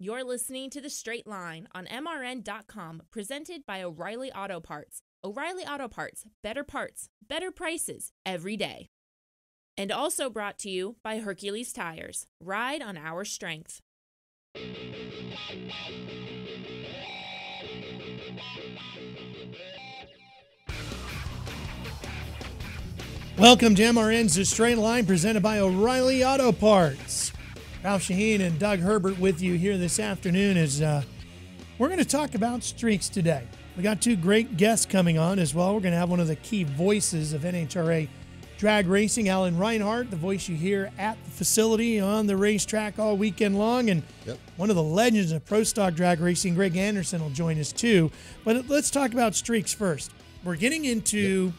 You're listening to The Straight Line on MRN.com, presented by O'Reilly Auto Parts. O'Reilly Auto Parts, better prices every day. And also brought to you by Hercules Tires. Ride on our strength. Welcome to MRN's The Straight Line, presented by O'Reilly Auto Parts. Ralph Shaheen and Doug Herbert with you here this afternoon as we're going to talk about streaks today. We got two great guests coming on as well. We're going to have one of the key voices of NHRA drag racing, Alan Reinhart, the voice you hear at the facility on the racetrack all weekend long. And one of the legends of pro stock drag racing, Greg Anderson, will join us too. But let's talk about streaks first. We're getting into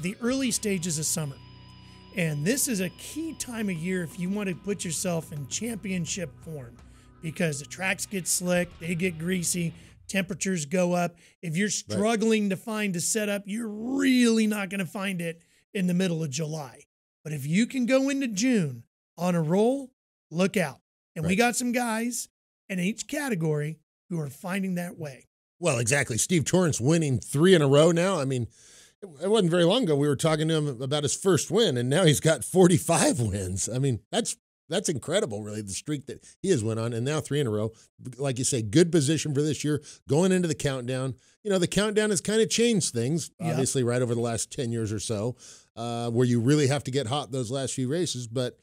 the early stages of summer. And this is a key time of year if you want to put yourself in championship form, because the tracks get slick, they get greasy, temperatures go up. If you're struggling to find a setup, you're really not going to find it in the middle of July. But if you can go into June on a roll, look out. And we got some guys in each category who are finding that way. Well, exactly. Steve Torrance winning 3 in a row now. I mean, it wasn't very long ago we were talking to him about his first win, and now he's got 45 wins. I mean, that's incredible, really, the streak that he has went on, and now 3 in a row. Like you say, good position for this year, going into the countdown. You know, the countdown has kind of changed things, obviously, right over the last 10 years or so, where you really have to get hot those last few races, but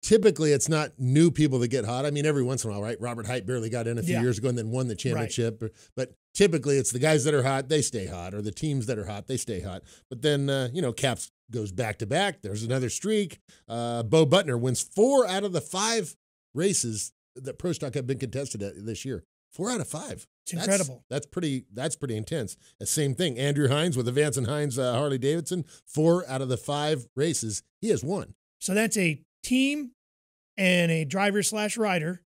typically it's not new people that get hot. I mean, every once in a while, right? Robert Hight barely got in a few years ago and then won the championship. Right. But typically it's the guys that are hot, they stay hot, or the teams that are hot, they stay hot. But then, Caps goes back to back. There's another streak. Bo Butner wins 4 out of the 5 races that Pro Stock have been contested this year. 4 out of 5. It's incredible. That's pretty intense. The same thing. Andrew Hines with the Vance and Hines Harley Davidson, 4 out of the 5 races he has won. So that's a team and a driver/rider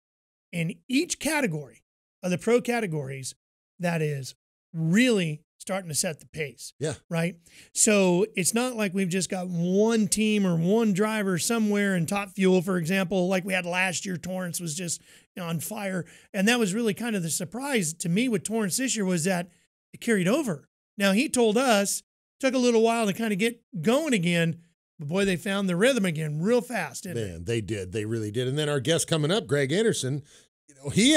in each category of the pro categories that is really starting to set the pace. Yeah. Right? So it's not like we've just got one team or one driver somewhere in Top Fuel, for example, like we had last year. Torrance was just on fire. And that was really kind of the surprise to me with Torrance this year, was that it carried over. Now, he told us it took a little while to kind of get going again. But boy, they found the rhythm again real fast, didn't they? They did. They really did. And then our guest coming up, Greg Anderson, he's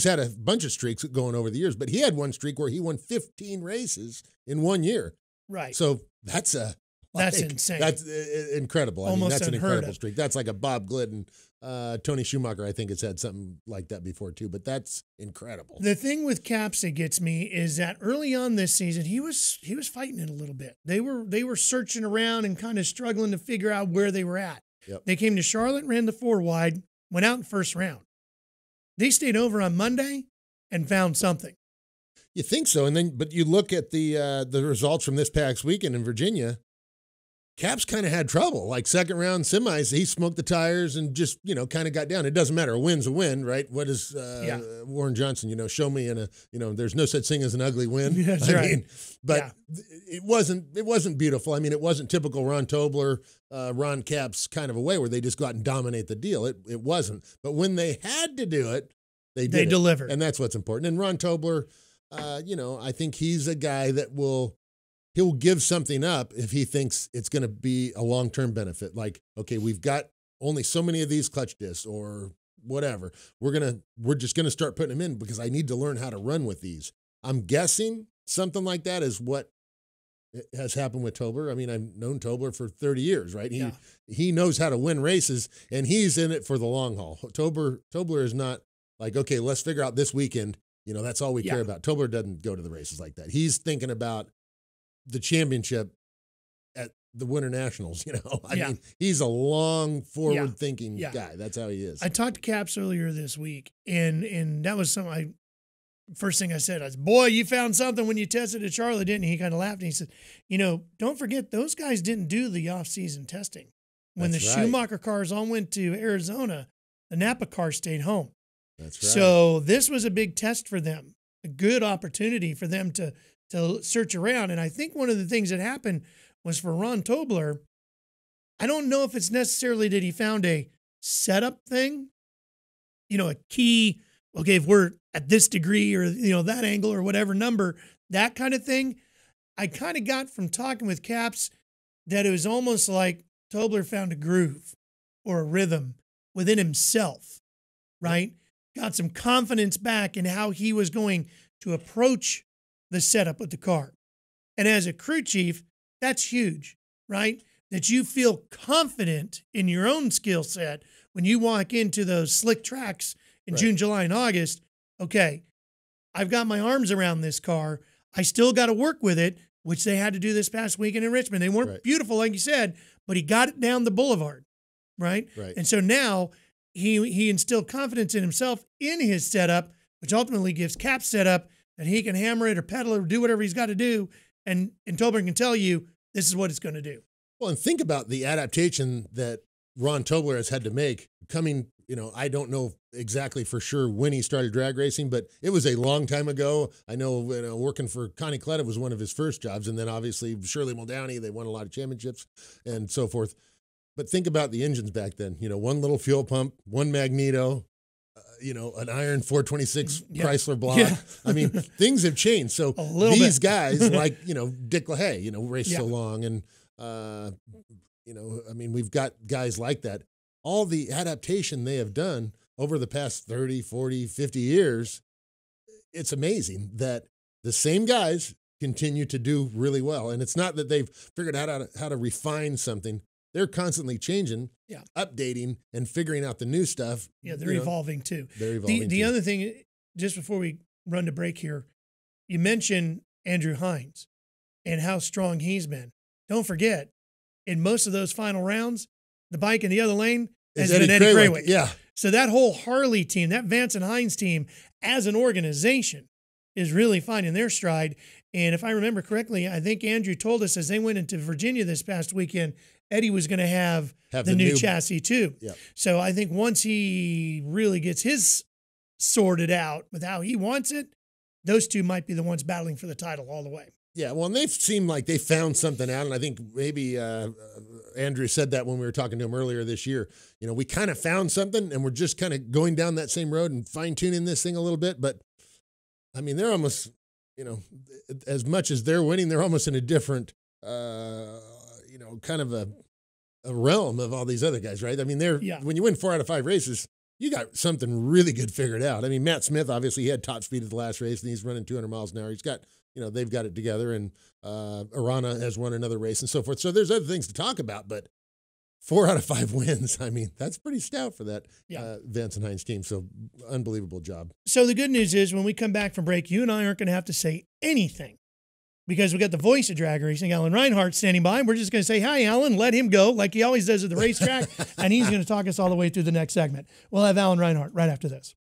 had a bunch of streaks going over the years, but he had one streak where he won 15 races in 1 year. Right. So that's insane. That's incredible. That's an incredible streak. That's like a Bob Glidden. Tony Schumacher, I think, has had something like that before too, but that's incredible. The thing with Caps that gets me is that early on this season, he was fighting it a little bit. They were searching around and kind of struggling to figure out where they were at. Yep. They came to Charlotte, ran the 4 wide, went out in first round. They stayed over on Monday and found something. You think so, but you look at the results from this past weekend in Virginia. Caps kind of had trouble. Like second round semis, he smoked the tires and just, kind of got down. It doesn't matter. A win's a win, right? What is Warren Johnson, show me there's no such thing as an ugly win. That's right. It wasn't beautiful. I mean, it wasn't typical Ron Tobler, Ron Caps kind of a way where they just go out and dominate the deal. It wasn't. But when they had to do it, they delivered. And that's what's important. And Ron Tobler, I think he's a guy that he'll give something up if he thinks it's going to be a long-term benefit. Like, okay, we've got only so many of these clutch discs or whatever. We're just going to start putting them in because I need to learn how to run with these. I'm guessing something like that is what has happened with Tobler. I mean, I've known Tobler for 30 years, right? He knows how to win races, and he's in it for the long haul. Tobler is not like, okay, let's figure out this weekend. That's all we care about. Tobler doesn't go to the races like that. He's thinking about the championship at the Winter Nationals, I mean, he's a long forward-thinking guy. That's how he is. I talked to Caps earlier this week, and that was first thing I said, boy, you found something when you tested at Charlotte, didn't you? He kind of laughed, and he said, don't forget, those guys didn't do the off-season testing. When the Schumacher cars all went to Arizona, the Napa car stayed home. That's right. So this was a big test for them, a good opportunity for them to search around. And I think one of the things that happened was for Ron Tobler, I don't know if it's necessarily that he found a setup thing a key, okay, if we're at this degree or, that angle or whatever number, that kind of thing. I kind of got from talking with Caps that it was almost like Tobler found a groove or a rhythm within himself, right? Got some confidence back in how he was going to approach the setup with the car. And as a crew chief, that's huge, right? That you feel confident in your own skill set when you walk into those slick tracks in June, July, and August. Okay, I've got my arms around this car. I still got to work with it, which they had to do this past weekend in Richmond. They weren't beautiful, like you said, but he got it down the boulevard, right? And so now he instilled confidence in himself in his setup, which ultimately gives Cap setup that he can hammer it or pedal it or do whatever he's got to do. And Tobler can tell you this is what it's going to do. Well, and think about the adaptation that Ron Tobler has had to make coming, I don't know exactly for sure when he started drag racing, but it was a long time ago. I know, working for Connie Cletta was one of his first jobs. And then obviously Shirley Muldowney, they won a lot of championships and so forth. But think about the engines back then, one little fuel pump, one magneto, an iron 426 Chrysler block. Yeah. I mean, things have changed. So these guys like, Dick LaHaye, raced so long. And, we've got guys like that. All the adaptation they have done over the past 30, 40, 50 years, it's amazing that the same guys continue to do really well. And it's not that they've figured out how to refine something. They're constantly changing, updating, and figuring out the new stuff. Yeah, they're evolving too. They're evolving The other thing, just before we run to break here, you mentioned Andrew Hines and how strong he's been. Don't forget, in most of those final rounds, the bike in the other lane has been Eddie Craywick. Yeah. So that whole Harley team, that Vance and Hines team, as an organization, is really finding their stride. And if I remember correctly, I think Andrew told us as they went into Virginia this past weekend, Eddie was going to have the new chassis too. Yeah. So I think once he really gets his sorted out with how he wants it, those two might be the ones battling for the title all the way. Yeah, well, and they've seemed like they found something out, and I think maybe Andrew said that when we were talking to him earlier this year. We kind of found something, and we're just kind of going down that same road and fine-tuning this thing a little bit. But, I mean, they're almost, as much as they're winning, they're almost in a different, kind of a realm of all these other guys, right? I mean, when you win 4 out of 5 races, you got something really good figured out. I mean, Matt Smith, obviously, he had top speed at the last race, and he's running 200 miles an hour. He's got, they've got it together, and Arana has won another race and so forth. So there's other things to talk about, but 4 out of 5 wins, I mean, that's pretty stout for that Vance and Hines team. So unbelievable job. So the good news is when we come back from break, you and I aren't going to have to say anything because we got the voice of drag racing, Alan Reinhart, standing by. We're just going to say, hi, Alan, let him go like he always does at the racetrack, and he's going to talk us all the way through the next segment. We'll have Alan Reinhart right after this.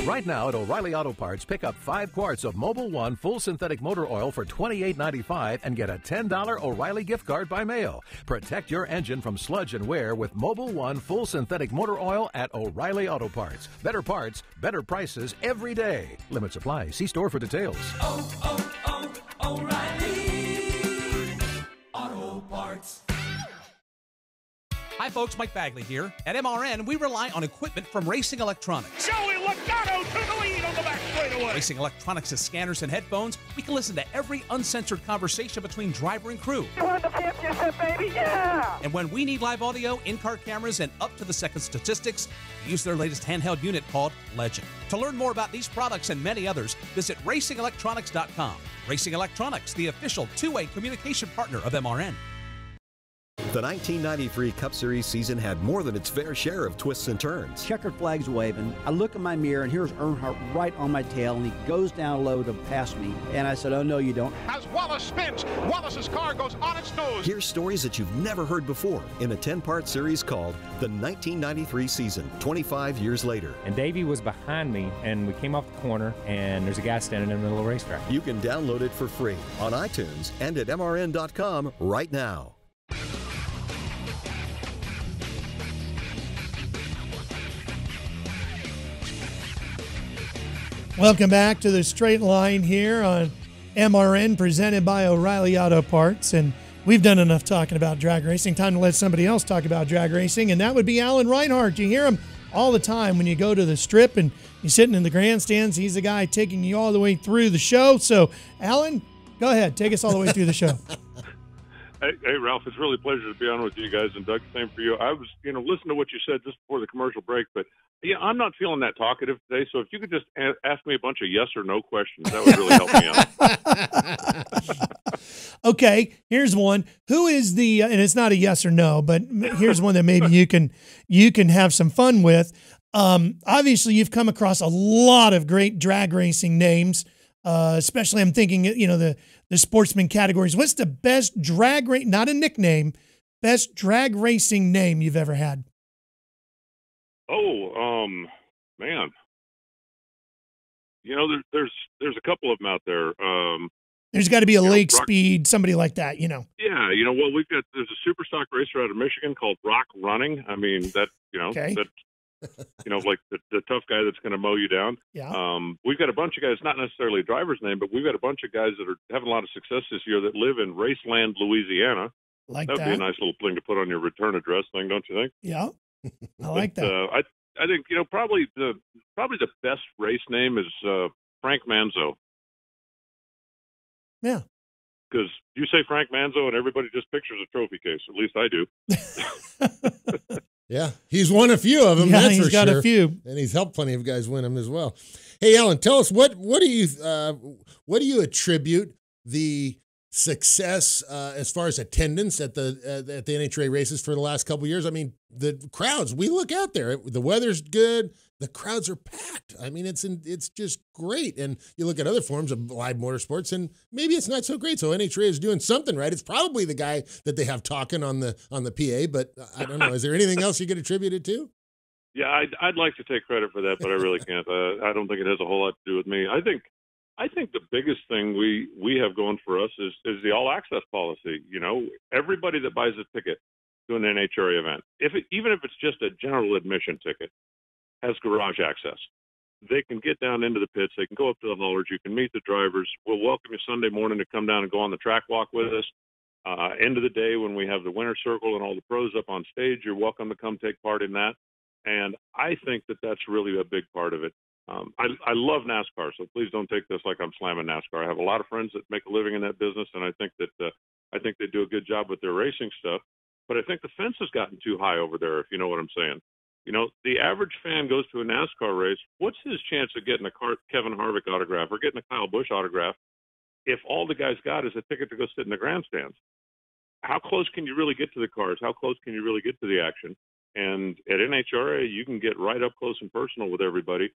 Right now at O'Reilly Auto Parts, pick up 5 quarts of Mobil 1 full synthetic motor oil for $28.95 and get a $10 O'Reilly gift card by mail. Protect your engine from sludge and wear with Mobil 1 full synthetic motor oil at O'Reilly Auto Parts. Better parts, better prices every day. Limit supply. See store for details. O'Reilly Auto Parts. Hi folks, Mike Bagley here. At MRN, we rely on equipment from Racing Electronics. Joey Logano to the lead on the back straightaway. Racing Electronics has scanners and headphones. We can listen to every uncensored conversation between driver and crew. You won the championship, baby, yeah! And when we need live audio, in-car cameras, and up-to-the-second statistics, we use their latest handheld unit called Legend. To learn more about these products and many others, visit racingelectronics.com. Racing Electronics, the official two-way communication partner of MRN. The 1993 Cup Series season had more than its fair share of twists and turns. Checkered flags waving. I look in my mirror, and here's Reinhart right on my tail, and he goes down low to pass me. And I said, oh, no, you don't. As Wallace spins, Wallace's car goes on its nose. Here's stories that you've never heard before in a 10-part series called The 1993 Season, 25 years later. And Davey was behind me, and we came off the corner, and there's a guy standing in the middle of the racetrack. You can download it for free on iTunes and at MRN.com right now. Welcome back to the Straight Line here on MRN, presented by O'Reilly Auto Parts. And We've done enough talking about drag racing. Time to let somebody else talk about drag racing, and that would be Alan Reinhart. You hear him all the time when you go to the Strip and you're sitting in the grandstands. He's the guy taking you all the way through the show. So, Alan, go ahead. Take us all the way through the show. Hey, Ralph, it's really a pleasure to be on with you guys, and Doug, same for you. I was, listening to what you said just before the commercial break, but yeah, I'm not feeling that talkative today. So if you could just ask me a bunch of yes or no questions, that would really help me out. Okay, here's one. Who is the? And it's not a yes or no, but here's one that maybe you can have some fun with. Obviously, you've come across a lot of great drag racing names. Especially, I'm thinking, the sportsman categories. What's the best drag race? Not a nickname. Best drag racing name you've ever had? Oh, man. There's a couple of them out there. There's got to be a Lake Speed, somebody like that, Yeah, well, there's a super stock racer out of Michigan called Rock Running. I mean, okay. Like the tough guy that's going to mow you down. Yeah. We've got a bunch of guys, not necessarily a driver's name, but we've got a bunch of guys that are having a lot of success this year that live in Raceland, Louisiana. Like That'd be a nice little thing to put on your return address thing, don't you think? Yeah, I like that. I think probably the best race name is Frank Manzo. Yeah. Because you say Frank Manzo and everybody just pictures a trophy case. At least I do. Yeah, he's won a few of them. Yeah, that's he's for got sure. a few, and he's helped plenty of guys win them as well. Hey, Alan, tell us what do you attribute the success as far as attendance at the NHRA races for the last couple of years? I mean, the crowds. We look out there. The weather's good. The crowds are packed. I mean, it's just great. And you look at other forms of live motorsports, and maybe it's not so great. So NHRA is doing something right. It's probably the guy that they have talking on the PA, but I don't know. Is there anything else you could attribute it to? Yeah, I'd like to take credit for that, but I really can't. I don't think it has a whole lot to do with me. I think the biggest thing we have going for us is the all access policy. Everybody that buys a ticket to an NHRA event, even if it's just a general admission ticket, has garage access. They can get down into the pits. They can go up to the haulers. You can meet the drivers. We'll welcome you Sunday morning to come down and go on the track walk with us. End of the day, when we have the winner's circle and all the pros up on stage, you're welcome to come take part in that. And I think that that's really a big part of it. I love NASCAR, so please don't take this like I'm slamming NASCAR. I have a lot of friends that make a living in that business, and I think they do a good job with their racing stuff. But I think the fence has gotten too high over there, if you know what I'm saying. The average fan goes to a NASCAR race. What's his chance of getting a Kevin Harvick autograph or getting a Kyle Busch autograph if all the guy's got is a ticket to go sit in the grandstands? How close can you really get to the cars? How close can you really get to the action? And at NHRA, you can get right up close and personal with everybody.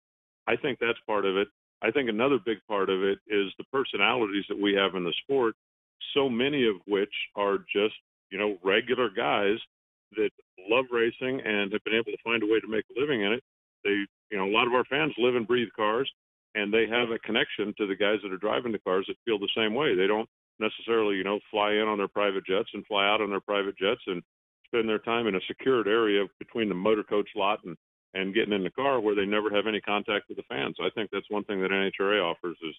I think that's part of it. I think another big part of it is the personalities that we have in the sport, so many of which are just, regular guys that love racing and have been able to find a way to make a living in it. A lot of our fans live and breathe cars, and they have a connection to the guys that are driving the cars that feel the same way. They don't necessarily, fly in on their private jets and fly out on their private jets and spend their time in a secured area between the motor coach lot and getting in the car where they never have any contact with the fans. I think that's one thing that NHRA offers is,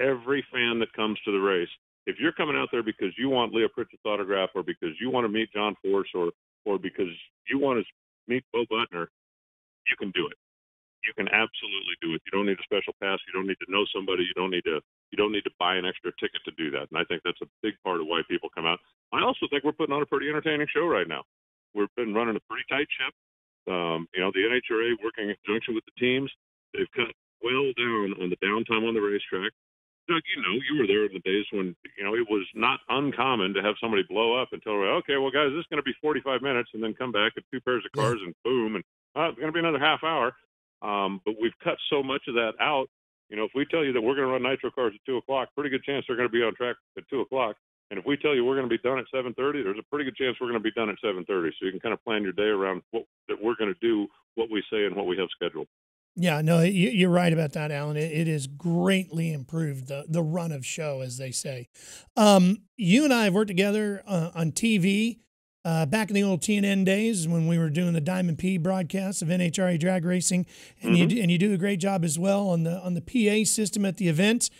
every fan that comes to the race, if you're coming out there because you want Leah Pritchett's autograph or because you want to meet John Force or because you want to meet Bo Butner, you can do it. You can absolutely do it. You don't need a special pass. You don't need to know somebody. You don't need to buy an extra ticket to do that. And I think that's a big part of why people come out. I also think we're putting on a pretty entertaining show right now. We've been running a pretty tight ship. The NHRA working in conjunction with the teams, they've cut well down on the downtime on the racetrack. Doug, you were there in the days when, it was not uncommon to have somebody blow up and tell, okay, well, guys, this is going to be 45 minutes and then come back at two pairs of cars and boom, and it's going to be another half hour. But we've cut so much of that out. If we tell you that we're going to run nitro cars at 2 o'clock, pretty good chance they're going to be on track at 2 o'clock. And if we tell you we're going to be done at 7:30, there's a pretty good chance we're going to be done at 7:30. So you can kind of plan your day around that we're going to do, what we say, and what we have scheduled. Yeah, no, you're right about that, Alan. It is greatly improved, the run of show, as they say. You and I have worked together on TV back in the old TNN days when we were doing the Diamond P broadcasts of NHRA drag racing, and you do a great job as well on the PA system at the events.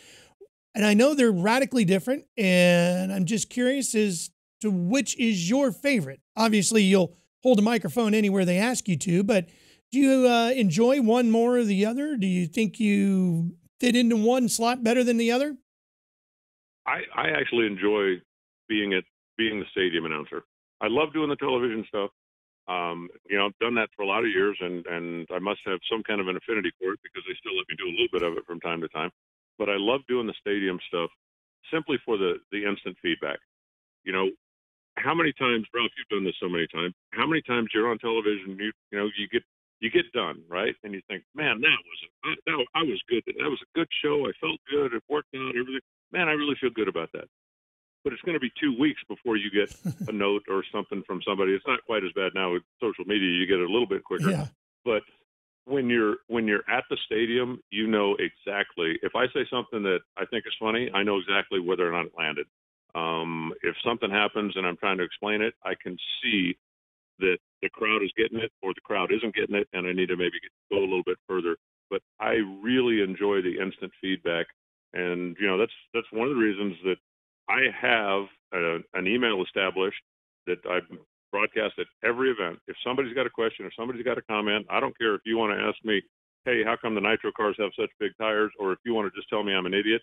And I know they're radically different, and I'm just curious as to which is your favorite. Obviously, you'll hold a microphone anywhere they ask you to, but do you enjoy one more or the other? Do you think you fit into one slot better than the other? I actually enjoy being the stadium announcer. I love doing the television stuff. I've done that for a lot of years, and I must have some kind of an affinity for it because they still let me do a little bit of it from time to time. But I love doing the stadium stuff simply for the instant feedback. How many times, Ralph, you've done this so many times, how many times you're on television, you get done, right? And you think, man, I was good. That was a good show. I felt good. It worked out, everything. Man, I really feel good about that. But it's going to be 2 weeks before you get a note or something from somebody. It's not quite as bad now with social media. You get it a little bit quicker. Yeah. But when you're at the stadium, you know exactly. If I say something that I think is funny, I know exactly whether or not it landed. If something happens and I'm trying to explain it, I can see that the crowd is getting it or the crowd isn't getting it, and I need to maybe go a little bit further. But I really enjoy the instant feedback, and that's one of the reasons that I have an email established that I broadcast at every event. If somebody's got a question, if somebody's got a comment, I don't care if you want to ask me, hey, how come the nitro cars have such big tires, or if you want to just tell me I'm an idiot,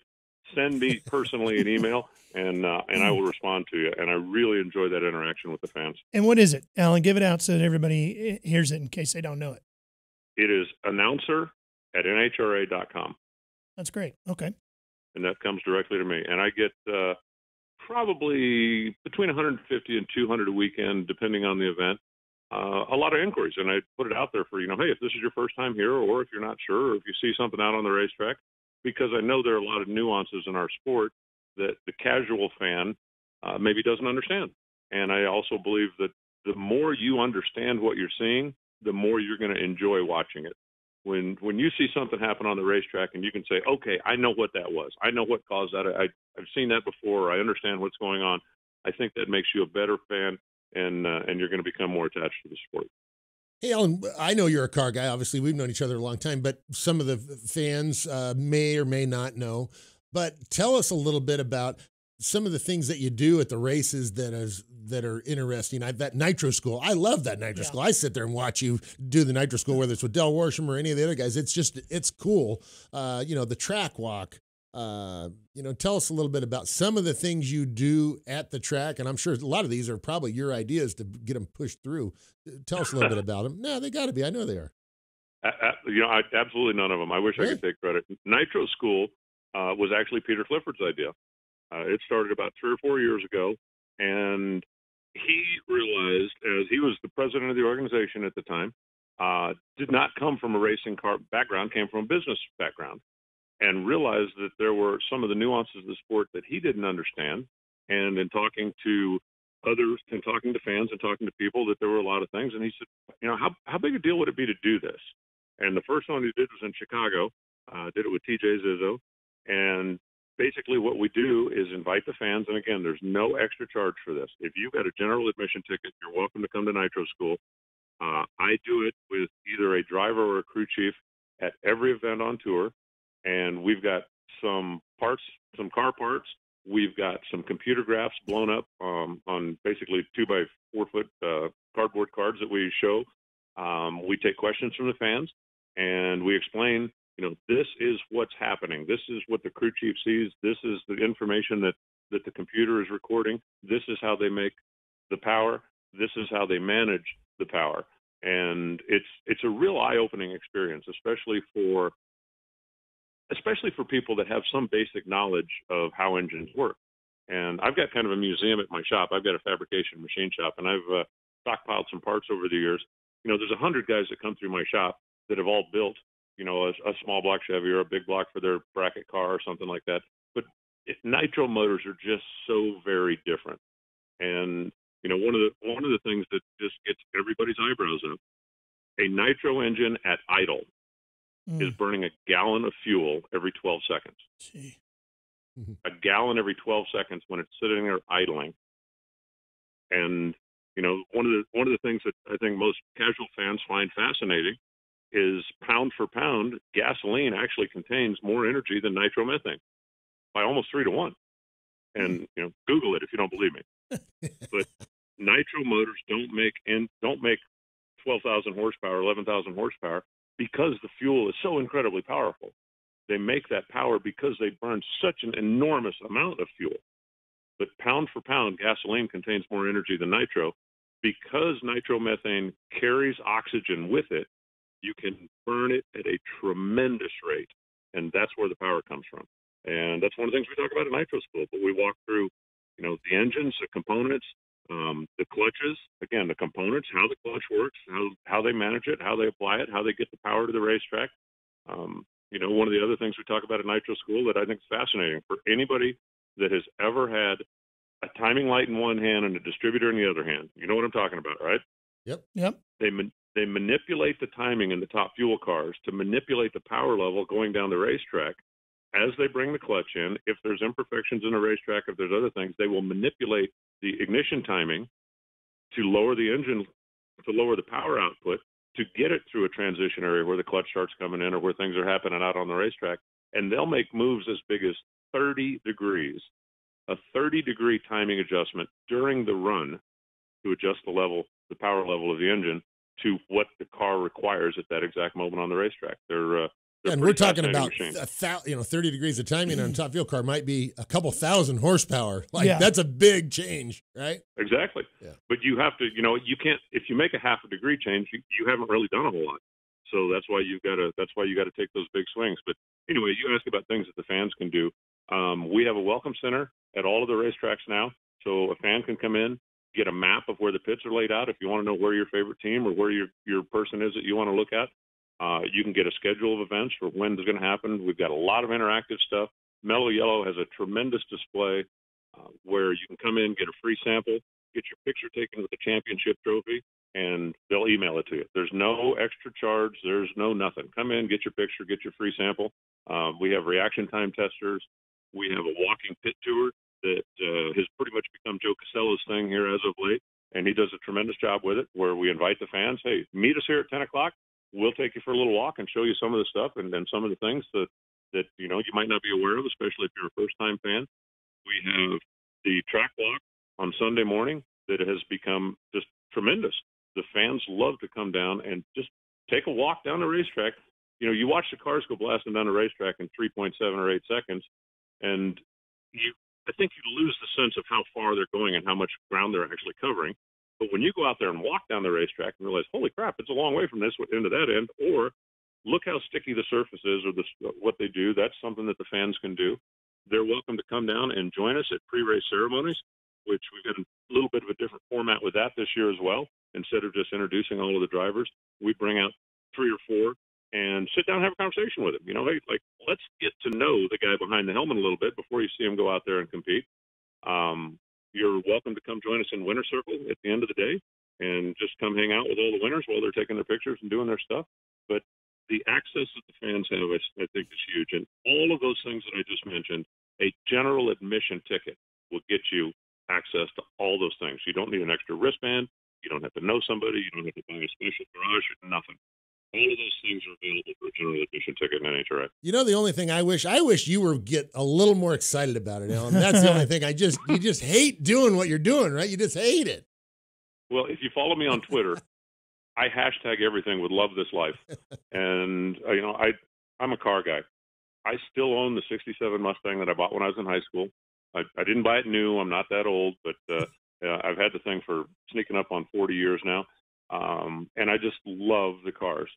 send me personally an email, and I will respond to you. And I really enjoy that interaction with the fans. And what is it, Alan? Give it out so that everybody hears it in case they don't know it. It is announcer@nhra.com. That's great. Okay. And that comes directly to me. And I get probably between 150 and 200 a weekend, depending on the event. A lot of inquiries. And I put it out there for, hey, if this is your first time here, or if you're not sure, or if you see something out on the racetrack, because I know there are a lot of nuances in our sport that the casual fan maybe doesn't understand. And I also believe that the more you understand what you're seeing, the more you're going to enjoy watching it. When you see something happen on the racetrack and you can say, okay, I know what that was. I know what caused that. I've seen that before. I understand what's going on. I think that makes you a better fan, and you're going to become more attached to the sport. Hey, Alan, I know you're a car guy. Obviously, we've known each other a long time, but some of the fans may or may not know. But tell us a little bit about some of the things that you do at the races that are interesting. That nitro school, I love that nitro school. I sit there and watch you do the nitro school, whether it's with Del Worsham or any of the other guys. It's cool. The track walk. Tell us a little bit about some of the things you do at the track, and I'm sure a lot of these are probably your ideas to get them pushed through. Tell us a little bit about them. No, they got to be. I know they are. Absolutely none of them. I wish I could take credit. Nitro School was actually Peter Clifford's idea. It started about 3 or 4 years ago, and he realized, as he was the president of the organization at the time, did not come from a racing car background, came from a business background, and realized that there were some of the nuances of the sport that he didn't understand. And in talking to others and talking to fans and talking to people, that there were a lot of things. And he said, how big a deal would it be to do this? And the first one he did was in Chicago, did it with TJ Zizzo. And basically what we do is invite the fans. And again, there's no extra charge for this. If you've got a general admission ticket, you're welcome to come to Nitro School. I do it with either a driver or a crew chief at every event on tour. And we've got some parts, some car parts. We've got some computer graphs blown up on basically 2 by 4 foot cardboard cards that we show. We take questions from the fans, and we explain, this is what's happening. This is what the crew chief sees. This is the information that the computer is recording. This is how they make the power. This is how they manage the power. And it's a real eye-opening experience, especially for people that have some basic knowledge of how engines work. And I've got kind of a museum at my shop. I've got a fabrication machine shop, and I've stockpiled some parts over the years. There's 100 guys that come through my shop that have all built, a small block Chevy or a big block for their bracket car or something like that. But nitro motors are just so very different. And, one of the things that just gets everybody's eyebrows up, a nitro engine at idle is burning a gallon of fuel every 12 seconds. Gee. A gallon every 12 seconds when it's sitting there idling. And, one of the things that I think most casual fans find fascinating is pound for pound, gasoline actually contains more energy than nitromethane. by almost 3-1. And Google it if you don't believe me. But nitro motors don't make 12,000 horsepower, 11,000 horsepower because the fuel is so incredibly powerful. They make that power because they burn such an enormous amount of fuel. But pound for pound, gasoline contains more energy than nitro. Because nitromethane carries oxygen with it, you can burn it at a tremendous rate, and that's where the power comes from. And that's one of the things we talk about at Nitro School. But we walk through, the engines, the components, the clutches, again, the components, how the clutch works, how they manage it, how they apply it, how they get the power to the racetrack. One of the other things we talk about at Nitro School that I think is fascinating for anybody that has ever had a timing light in one hand and a distributor in the other hand. You know what I'm talking about, right? Yep. They manipulate the timing in the top fuel cars to manipulate the power level going down the racetrack. As they bring the clutch in, if there's imperfections in the racetrack, if there's other things, they will manipulate the ignition timing to lower the engine, to lower the power output, to get it through a transition area where the clutch starts coming in or where things are happening out on the racetrack. And they'll make moves as big as 30 degrees, a 30-degree timing adjustment during the run to adjust the power level of the engine to what the car requires at that exact moment on the racetrack. And we're talking about 30 degrees of timing on a top fuel car might be a couple thousand horsepower. Yeah. That's a big change, right? Exactly. Yeah. But you have to, you can't, if you make a half a degree change, you haven't really done a whole lot. So that's why you got to take those big swings. But anyway, you ask about things that the fans can do. We have a welcome center at all of the racetracks now. So a fan can come in, get a map of where the pits are laid out. If you want to know where your favorite team or where your person is that you want to look at, you can get a schedule of events for when it's going to happen. We've got a lot of interactive stuff. Mellow Yellow has a tremendous display where you can come in, get a free sample, get your picture taken with the championship trophy, and they'll email it to you. There's no extra charge. There's no nothing. Come in, get your picture, get your free sample. We have reaction time testers. We have a walking pit tour that has pretty much become Joe Casella's thing here as of late, and he does a tremendous job with it, where we invite the fans, hey, meet us here at 10 o'clock. We'll take you for a little walk and show you some of the stuff and some of the things that you might not be aware of, especially if you're a first-time fan. We have the track walk on Sunday morning that has become just tremendous. The fans love to come down and just take a walk down the racetrack. You watch the cars go blasting down the racetrack in 3.7 or 8 seconds, and I think you lose the sense of how far they're going and how much ground they're actually covering. But when you go out there and walk down the racetrack and realize, holy crap, it's a long way from this end to that end, or look how sticky the surface is or what they do, that's something that the fans can do. They're welcome to come down and join us at pre-race ceremonies, which we've got a little bit of a different format with that this year as well. Instead of just introducing all of the drivers, we bring out 3 or 4 and sit down and have a conversation with them. Hey, let's get to know the guy behind the helmet a little bit before you see him go out there and compete. You're welcome to come join us in Winter Circle at the end of the day and just come hang out with all the winners while they're taking their pictures and doing their stuff. But the access that the fans have, I think, is huge. And all of those things that I just mentioned, a general admission ticket will get you access to all those things. You don't need an extra wristband. You don't have to know somebody. You don't have to buy a special garage or nothing. All of those things are available for a general admission ticket in NHRA. The only thing I wish you were get a little more excited about it, Alan. That's the only thing. You just hate doing what you're doing, right? You just hate it. Well, if you follow me on Twitter, I hashtag everything with love this life. And, I'm a car guy. I still own the 67 Mustang that I bought when I was in high school. I didn't buy it new. I'm not that old, but I've had the thing for sneaking up on 40 years now. And I just love the cars.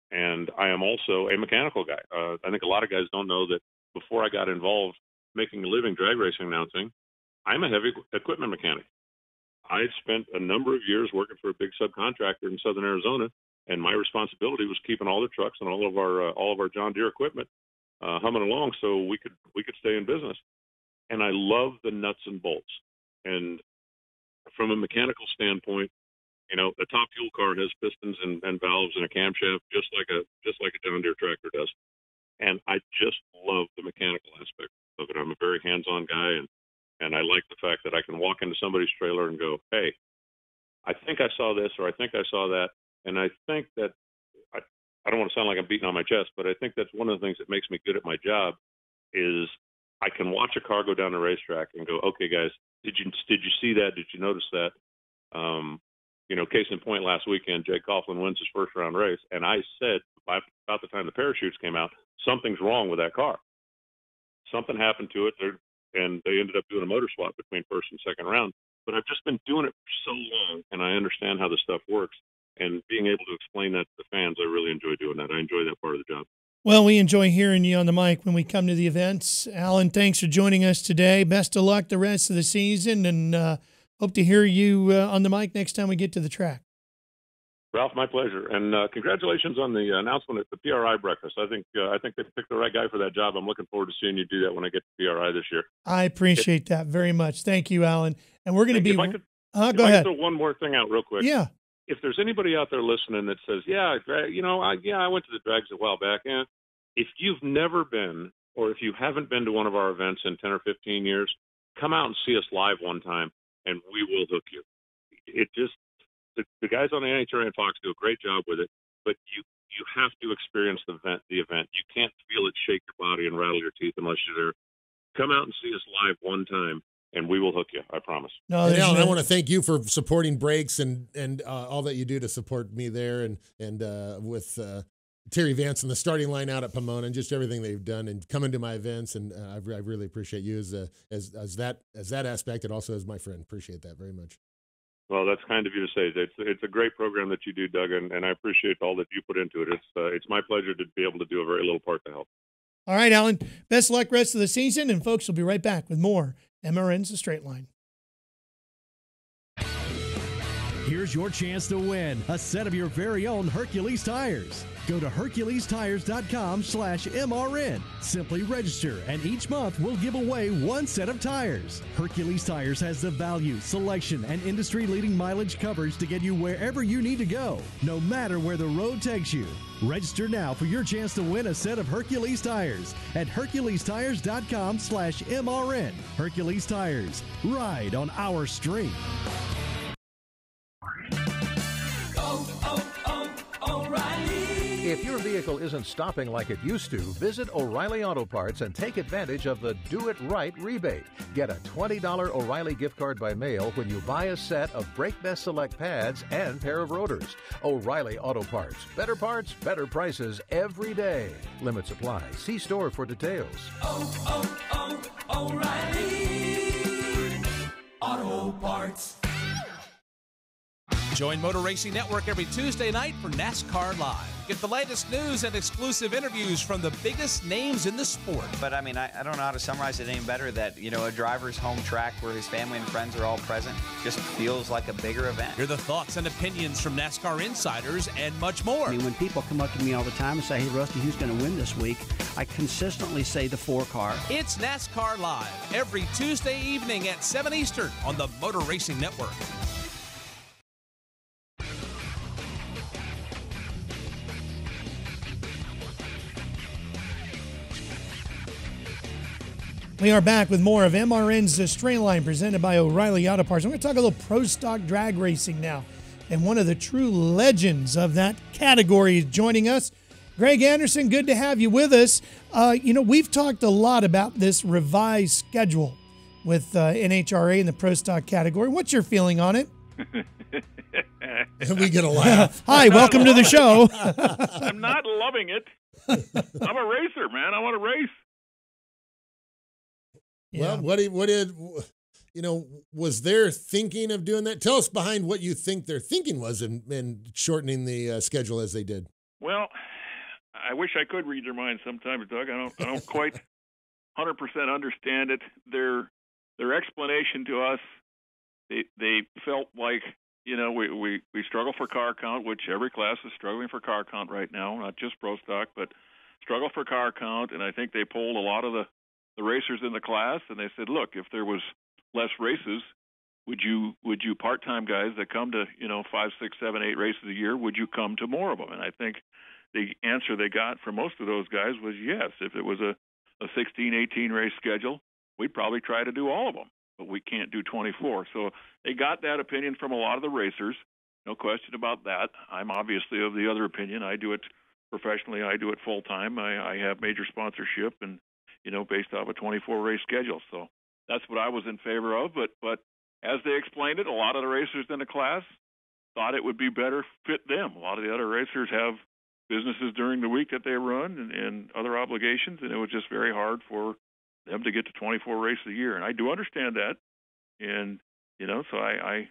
And I am also a mechanical guy. I think a lot of guys don't know that before I got involved making a living drag racing announcing, I'm a heavy equipment mechanic. I spent a number of years working for a big subcontractor in Southern Arizona, and my responsibility was keeping all the trucks and all of our John Deere equipment humming along so we could stay in business. And I love the nuts and bolts. And from a mechanical standpoint, a top fuel car has pistons and valves and a camshaft just like a John Deere tractor does. And I just love the mechanical aspect of it. I'm a very hands-on guy, and I like the fact that I can walk into somebody's trailer and go, hey, I think I saw this or I think I saw that. And I think that I don't want to sound like I'm beating on my chest, but I think that's one of the things that makes me good at my job is I can watch a car go down the racetrack and go, okay, guys, did you see that? Did you notice that? Case in point, last weekend, Jake Coughlin wins his first round race, and I said about the time the parachutes came out, something's wrong with that car. Something happened to it, and they ended up doing a motor swap between first and second round. But I've just been doing it for so long, and I understand how this stuff works. And being able to explain that to the fans, I really enjoy doing that. I enjoy that part of the job. Well, we enjoy hearing you on the mic when we come to the events. Alan, thanks for joining us today. Best of luck the rest of the season, and hope to hear you on the mic next time we get to the track. Ralph, my pleasure. And congratulations on the announcement at the PRI breakfast. I think they picked the right guy for that job. I'm looking forward to seeing you do that when I get to PRI this year. I appreciate that very much. Thank you, Alan. And we're going to be... Go ahead. I could throw one more thing out real quick. Yeah. If there's anybody out there listening that says, I went to the drags a while back. Yeah. If you've never been, or if you haven't been to one of our events in 10 or 15 years, come out and see us live one time, and we will hook you. The guys on the NHRA and Fox do a great job with it, but you have to experience the event. You can't feel it shake your body and rattle your teeth unless you're there. Come out and see us live one time, and we will hook you. I promise. No, Alan, I want to thank you for supporting Brakes and all that you do to support me there, and with Terry Vance and the starting line out at Pomona, and just everything they've done and coming to my events. And I really appreciate you as that aspect, and also as my friend. Appreciate that very much. Well, that's kind of you to say. It's a great program that you do, Doug, and I appreciate all that you put into it. It's my pleasure to be able to do a very little part to help. All right, Alan. Best of luck rest of the season, and folks will be right back with more MRN's The Straight Line. Here's your chance to win a set of your very own Hercules tires. Go to HerculesTires.com/MRN. Simply register, and each month we'll give away one set of tires. Hercules Tires has the value, selection, and industry-leading mileage coverage to get you wherever you need to go, no matter where the road takes you. Register now for your chance to win a set of Hercules tires at HerculesTires.com/MRN. Hercules Tires. Ride on our street. If your vehicle isn't stopping like it used to, visit O'Reilly Auto Parts and take advantage of the Do It Right rebate. Get a $20 O'Reilly gift card by mail when you buy a set of Brake Best Select pads and pair of rotors. O'Reilly Auto Parts. Better better prices every day. Limits apply. See store for details. O'Reilly Auto Parts. Join Motor Racing Network every Tuesday night for NASCAR Live. Get the latest news and exclusive interviews from the biggest names in the sport. But, I don't know how to summarize it any better that, a driver's home track where his family and friends are all present just feels like a bigger event. Hear the thoughts and opinions from NASCAR insiders and much more. When people come up to me all the time and say, hey, Rusty, who's going to win this week? I consistently say the 4-car. It's NASCAR Live every Tuesday evening at 7 Eastern on the Motor Racing Network. We are back with more of MRN's The Straight Line presented by O'Reilly Auto Parts. I'm going to talk a little pro stock drag racing now. And one of the true legends of that category is joining us. Greg Anderson, good to have you with us. We've talked a lot about this revised schedule with NHRA in the pro stock category. What's your feeling on it? We get a laugh. Hi, welcome to the show. I'm not loving it. I'm a racer, man. I want to race. Well, was their thinking of doing that? Tell us behind what you think their thinking was in shortening the schedule as they did. Well, I wish I could read their minds sometimes, Doug. I don't quite 100% understand it. Their explanation to us, they felt like, we struggle for car count, which every class is struggling for car count right now, not just pro stock, but struggle for car count. And I think they polled a lot of the racers in the class, and they said, look, if there was less races, would you part-time guys that come to 5, 6, 7, 8 races a year, would you come to more of them? And I think the answer they got from most of those guys was yes. If it was a 16, 18 race schedule, we'd probably try to do all of them, but we can't do 24. So they got that opinion from a lot of the racers, no question about that. I'm obviously of the other opinion. I do it professionally. I do it full-time. I have major sponsorship, and based off a 24 race schedule. So that's what I was in favor of. But as they explained it, a lot of the racers in the class thought it would be better fit them. A lot of the other racers have businesses during the week that they run and other obligations, and it was just very hard for them to get to 24 races a year. And I do understand that. And, so I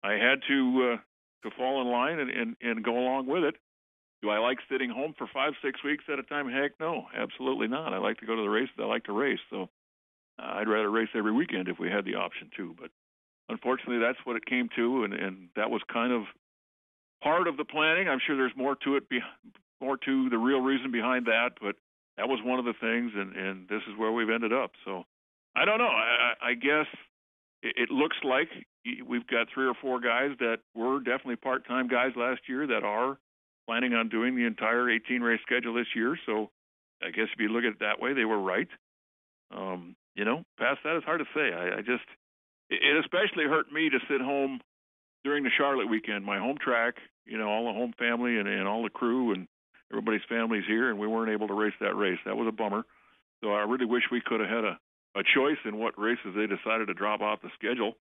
had to fall in line and go along with it. Do I like sitting home for 5-6 weeks at a time? Heck no, absolutely not. I like to go to the races. I like to race. So I'd rather race every weekend if we had the option to. But unfortunately, that's what it came to, and that was kind of part of the planning. I'm sure there's more to it, more to the real reason behind that, but that was one of the things, and this is where we've ended up. So I don't know. I guess it looks like we've got 3 or 4 guys that were definitely part-time guys last year that are planning on doing the entire 18-race schedule this year. So I guess if you look at it that way, they were right. Past that, it's hard to say. It especially hurt me to sit home during the Charlotte weekend, my home track, all the home family and all the crew and everybody's families here, and we weren't able to race that race. That was a bummer. So I really wish we could have had a choice in what races they decided to drop off the schedule,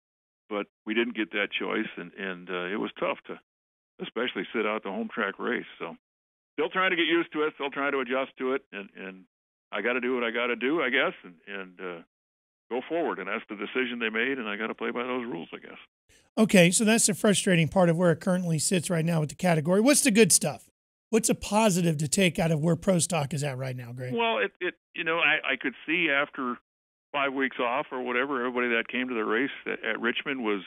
but we didn't get that choice, and it was tough to especially sit out the home track race. So still trying to get used to it, still trying to adjust to it, and I got to do what I got to do, I guess, and go forward. And that's the decision they made, and I got to play by those rules, I guess. Okay, so that's the frustrating part of where it currently sits right now with the category. What's the good stuff? What's a positive to take out of where Pro Stock is at right now, Greg? Well, I could see after 5 weeks off or whatever, everybody that came to the race at Richmond was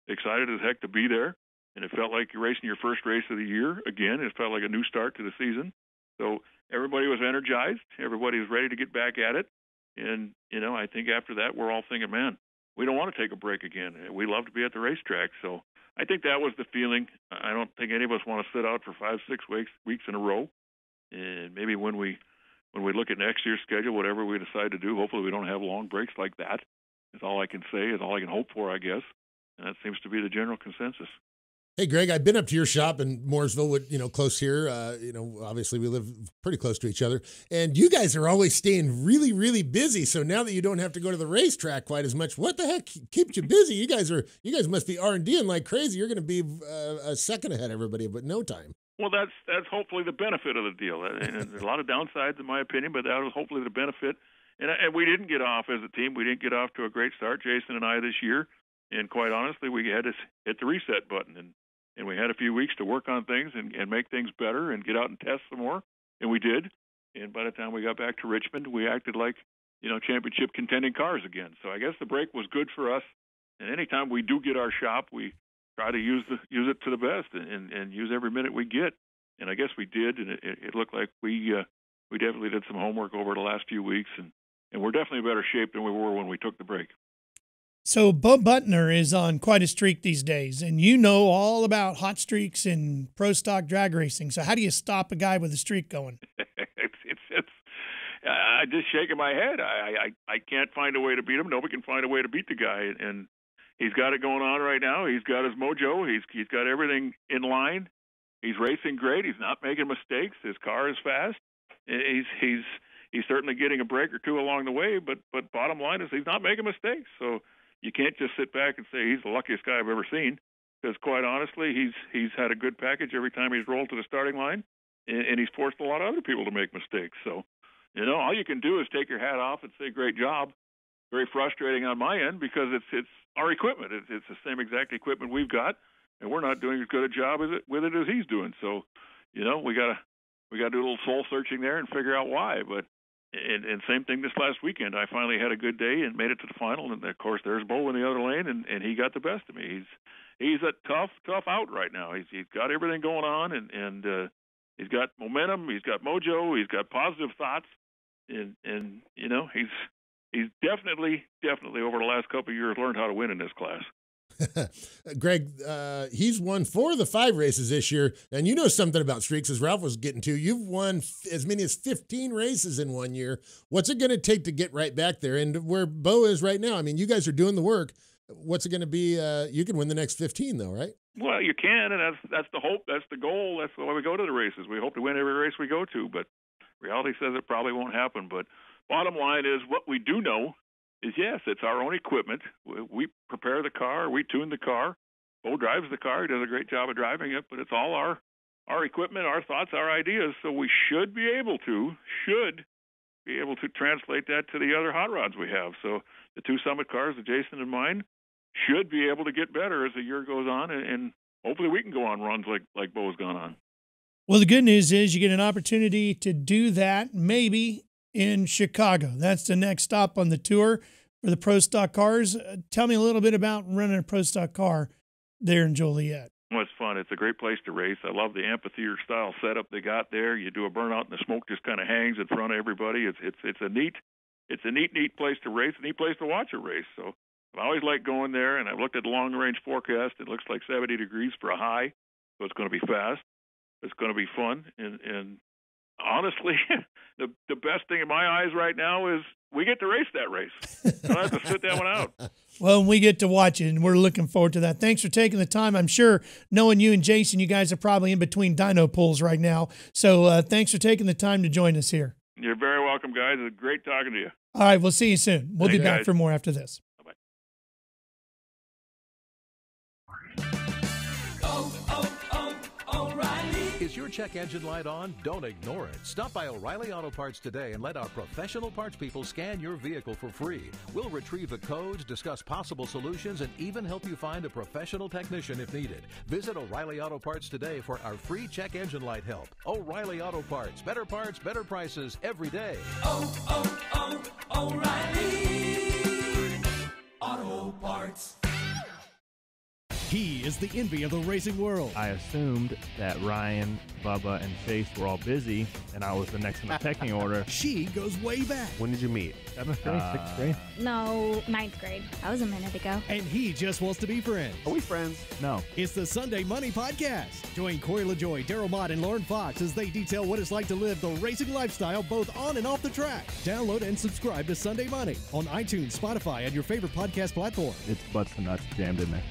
excited as heck to be there, and it felt like you're racing your first race of the year again. It felt like a new start to the season. So everybody was energized. Everybody was ready to get back at it. And, I think after that, we're all thinking, man, we don't want to take a break again. We love to be at the racetrack. So I think that was the feeling. I don't think any of us want to sit out for 5-6 weeks in a row. And maybe when we look at next year's schedule, whatever we decide to do, hopefully we don't have long breaks like that. Is all I can say, is all I can hope for, I guess. And that seems to be the general consensus. Hey, Greg, I've been up to your shop in Mooresville, close here. Obviously we live pretty close to each other. And you guys are always staying really, really busy. So now that you don't have to go to the racetrack quite as much, what the heck keeps you busy? You guys must be R&D'ing like crazy. You're going to be a second ahead of everybody, but no time. Well, that's hopefully the benefit of the deal. And there's a lot of downsides, in my opinion, but that was hopefully the benefit. And we didn't get off as a team. We didn't get off to a great start, Jason and I, this year. And quite honestly, we had to hit the reset button. And we had a few weeks to work on things and make things better and get out and test some more. And we did. And by the time we got back to Richmond, we acted like, championship contending cars again. So I guess the break was good for us. And anytime we do get our shop, we try to use it to the best and use every minute we get. And I guess we did. And it looked like we definitely did some homework over the last few weeks. And we're definitely in better shape than we were when we took the break. So Bub Butner is on quite a streak these days, and you know all about hot streaks in Pro Stock drag racing. So how do you stop a guy with a streak going? I'm just shaking my head. I can't find a way to beat him. Nobody can find a way to beat the guy, and he's got it going on right now. He's got his mojo. He's got everything in line. He's racing great. He's not making mistakes. His car is fast. He's certainly getting a break or two along the way, but bottom line is he's not making mistakes. So you can't just sit back and say he's the luckiest guy I've ever seen, because quite honestly, he's had a good package every time he's rolled to the starting line, and he's forced a lot of other people to make mistakes. So, all you can do is take your hat off and say, great job. Very frustrating on my end because it's our equipment. It's the same exact equipment we've got, and we're not doing as good a job with it as he's doing. So, we gotta do a little soul searching there and figure out why. But And same thing this last weekend. I finally had a good day and made it to the final. And, of course, there's Bo in the other lane, and he got the best of me. He's a tough out right now. He's got everything going on, and he's got momentum. He's got mojo. He's got positive thoughts. And he's definitely over the last couple of years learned how to win in this class. Greg, he's won 4 of the 5 races this year, and you know something about streaks, as Ralph was getting to. You've won as many as 15 races in 1 year. What's it going to take to get right back there? And where Bo is right now, I mean, you guys are doing the work. What's it going to be? You can win the next 15, though, right? Well, you can, and that's the hope. That's the goal. That's why we go to the races. We hope to win every race we go to, but reality says it probably won't happen. But bottom line is what we do know is, yes, it's our own equipment. We prepare the car. We tune the car. Bo drives the car. He does a great job of driving it, but it's all our equipment, our thoughts, our ideas. So we should be able to translate that to the other hot rods we have. So the two Summit cars, the Jason and mine, should be able to get better as the year goes on, and hopefully we can go on runs like Bo's gone on. Well, the good news is you get an opportunity to do that maybe in Chicago. That's the next stop on the tour for the Pro Stock cars. Tell me a little bit about running a Pro Stock car there in Joliet. Well, it's fun. It's a great place to race. I love the amphitheater-style setup they got there. You do a burnout, and the smoke just kind of hangs in front of everybody. It's a neat place to race, a neat place to watch a race. So I always like going there, and I've looked at the long-range forecast. It looks like 70 degrees for a high, so it's going to be fast. It's going to be fun, and honestly, the best thing in my eyes right now is we get to race that race. I don't have to sit that one out. Well, we get to watch it, and we're looking forward to that. Thanks for taking the time. I'm sure, knowing you and Jason, you guys are probably in between dyno pulls right now. So thanks for taking the time to join us here. You're very welcome, guys. It's great talking to you. All right, we'll see you soon. We'll be back for more after this. Bye-bye. Is your check engine light on? Don't ignore it. Stop by O'Reilly Auto Parts today and let our professional parts people scan your vehicle for free. We'll retrieve the codes, discuss possible solutions, and even help you find a professional technician if needed. Visit O'Reilly Auto Parts today for our free check engine light help. O'Reilly Auto Parts, better prices every day. O'Reilly Auto Parts. He is the envy of the racing world. I assumed that Ryan, Bubba, and Chase were all busy, and I was the next in the pecking order. She goes way back. When did you meet? 7th grade, 6th grade? No, 9th grade. That was a minute ago. And he just wants to be friends. Are we friends? No. It's the Sunday Money Podcast. Join Corey LaJoy, Daryl Mott, and Lauren Fox as they detail what it's like to live the racing lifestyle both on and off the track. Download and subscribe to Sunday Money on iTunes, Spotify, and your favorite podcast platform. It's butts and nuts jammed in there.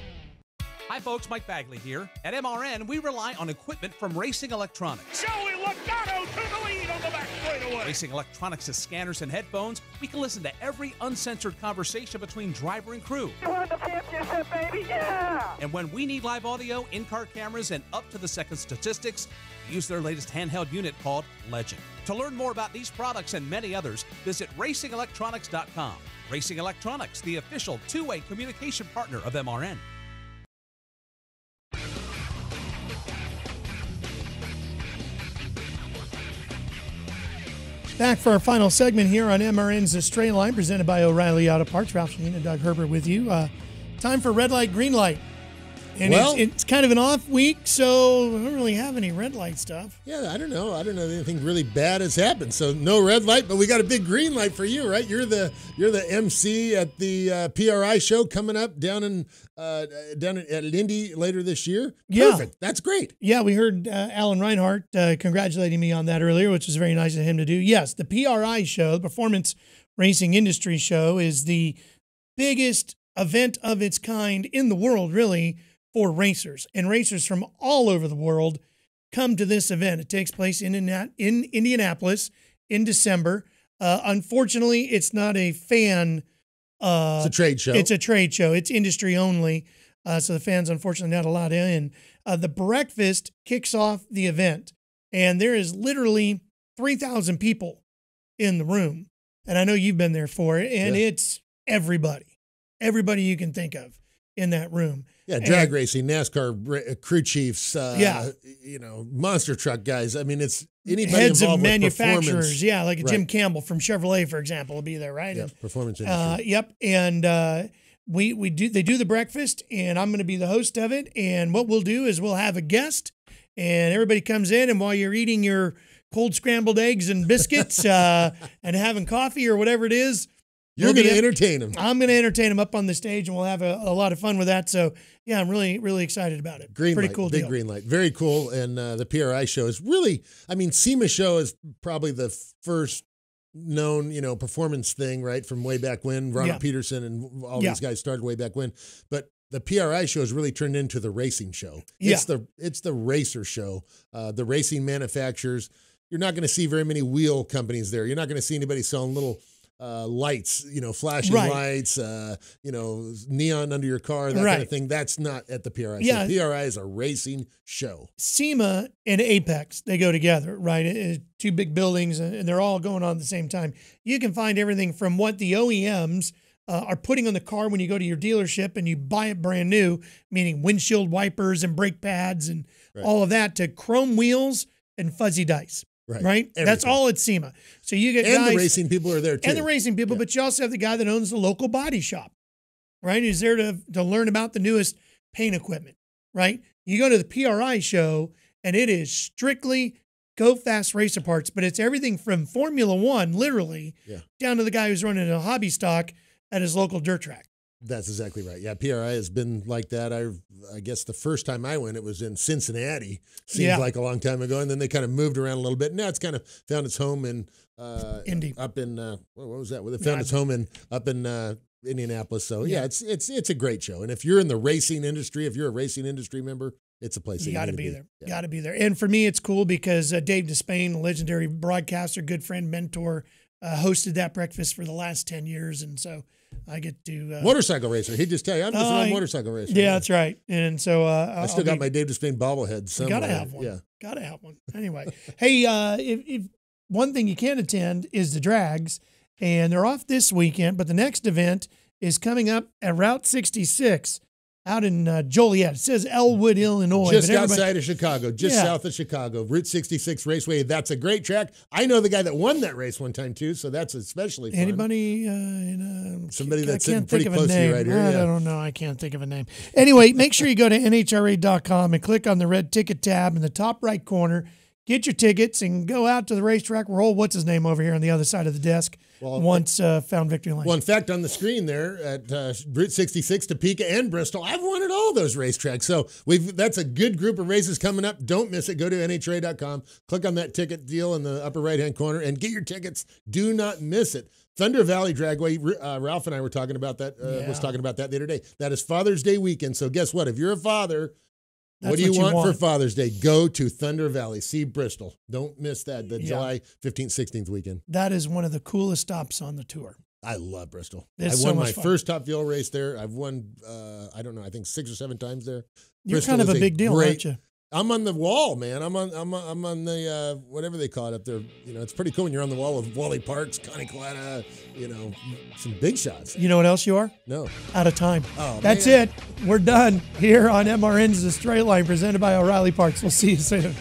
Hi, folks. Mike Bagley here. At MRN, we rely on equipment from Racing Electronics. Joey Logano to the lead on the back straightaway. Racing Electronics has scanners and headphones. We can listen to every uncensored conversation between driver and crew. You won the championship, baby, yeah! And when we need live audio, in-car cameras, and up-to-the-second statistics, we use their latest handheld unit called Legend. To learn more about these products and many others, visit racingelectronics.com. Racing Electronics, the official two-way communication partner of MRN. Back for our final segment here on MRN's The Straight Line, presented by O'Reilly Auto Parts. Ralph Shaheen and Doug Herbert with you. Time for red light, green light. And it's kind of an off week, so we don't really have any red light stuff. Yeah, I don't know. Anything really bad has happened. So no red light, but we got a big green light for you, right? You're the MC at the PRI show coming up down at Lindy later this year. Yeah. Perfect. That's great. Yeah, we heard Alan Reinhart congratulating me on that earlier, which was very nice of him to do. Yes, the PRI show, the Performance Racing Industry Show, is the biggest event of its kind in the world, really, for racers. And racers from all over the world come to this event. It takes place in Indianapolis in December. Unfortunately, it's not a fan. It's a trade show. It's a trade show. It's industry only. So the fans, unfortunately, not allowed in. The breakfast kicks off the event, and there is literally 3,000 people in the room. And I know you've been there for it, and it's everybody you can think of in that room. Yeah, drag racing, NASCAR crew chiefs, monster truck guys. I mean, it's anybody heads involved of with manufacturers. Yeah, like right. Jim Campbell from Chevrolet, for example, will be there, right? Yeah, performance industry. Yep, and they do the breakfast, and I'm going to be the host of it. And what we'll do is we'll have a guest, and everybody comes in, and while you're eating your cold scrambled eggs and biscuits and having coffee or whatever it is, you're going to entertain them. I'm going to entertain them up on the stage, and we'll have a lot of fun with that. So, yeah, I'm really, really excited about it. Pretty light, cool big deal. Green light. Very cool. And the PRI show is really, SEMA show is probably the first known, performance thing, right, from way back when. Ronald Peterson and all these guys started way back when. But the PRI show has really turned into the racing show. It's the racer show. The racing manufacturers, you're not going to see very many wheel companies there. You're not going to see anybody selling little lights, flashing lights, neon under your car, that kind of thing. That's not at the PRI. Yeah. So PRI is a racing show. SEMA and Apex, they go together, right? Two big buildings, and they're all going on at the same time. You can find everything from what the OEMs are putting on the car when you go to your dealership and you buy it brand new, meaning windshield wipers and brake pads and all of that, to chrome wheels and fuzzy dice. Right? That's all at SEMA. So you get guys. And the racing people are there too. And the racing people, but you also have the guy that owns the local body shop, right? He's there to learn about the newest paint equipment, right? You go to the PRI show, and it is strictly go fast racer parts, but it's everything from Formula One, literally, down to the guy who's running a hobby stock at his local dirt track. That's exactly right. Yeah, PRI has been like that. I guess the first time I went, it was in Cincinnati. Seems like a long time ago, and then they kind of moved around a little bit. Now it's kind of found its home in Indy. Up in what was that? Well, it found its home up in Indianapolis. So it's a great show. And if you're in the racing industry, if you're a racing industry member, it's a place you got to be there. Yeah. Got to be there. And for me, it's cool because Dave Despain, a legendary broadcaster, good friend, mentor, hosted that breakfast for the last 10 years, and so I get to motorcycle racer. He'd just tell you, I'm just an old motorcycle racer. Yeah, that's right. And so I still got my Dave Despain bobblehead somewhere. Gotta have one. Yeah, gotta have one. Anyway, hey, if one thing you can attend is the drags, and they're off this weekend, but the next event is coming up at Route 66 out in Joliet. It says Elwood, Illinois. Just outside of Chicago, south of Chicago. Route 66 Raceway. That's a great track. I know the guy that won that race one time, too, so that's especially fun. Anybody? Somebody that's sitting pretty close to you right here. I don't know. I can't think of a name. Anyway, make sure you go to NHRA.com and click on the red ticket tab in the top right corner. Get your tickets and go out to the racetrack. We're what's his name over here on the other side of the desk. Once found victory lane. Well, in fact, on the screen there at Route 66, Topeka and Bristol, I've won at all those racetracks. So that's a good group of races coming up. Don't miss it. Go to NHRA.com. Click on that ticket deal in the upper right-hand corner and get your tickets. Do not miss it. Thunder Valley Dragway, Ralph and I were talking about that. Was talking about that the other day. That is Father's Day weekend. So guess what? If you're a father, what do you want for Father's Day? Go to Thunder Valley. See Bristol. Don't miss that. The July 15th, 16th weekend. That is one of the coolest stops on the tour. I love Bristol. I won my first Top Fuel race there. I've won, I don't know, I think 6 or 7 times there. You're kind of a big deal, aren't you? I'm on the wall, man. I'm on the whatever they call it up there. It's pretty cool when you're on the wall with Wally Parks, Connie Colletta, some big shots. You know what else you are? No. Out of time. Oh, That's it. We're done here on MRN's The Straight Line, presented by O'Reilly Parts. We'll see you soon.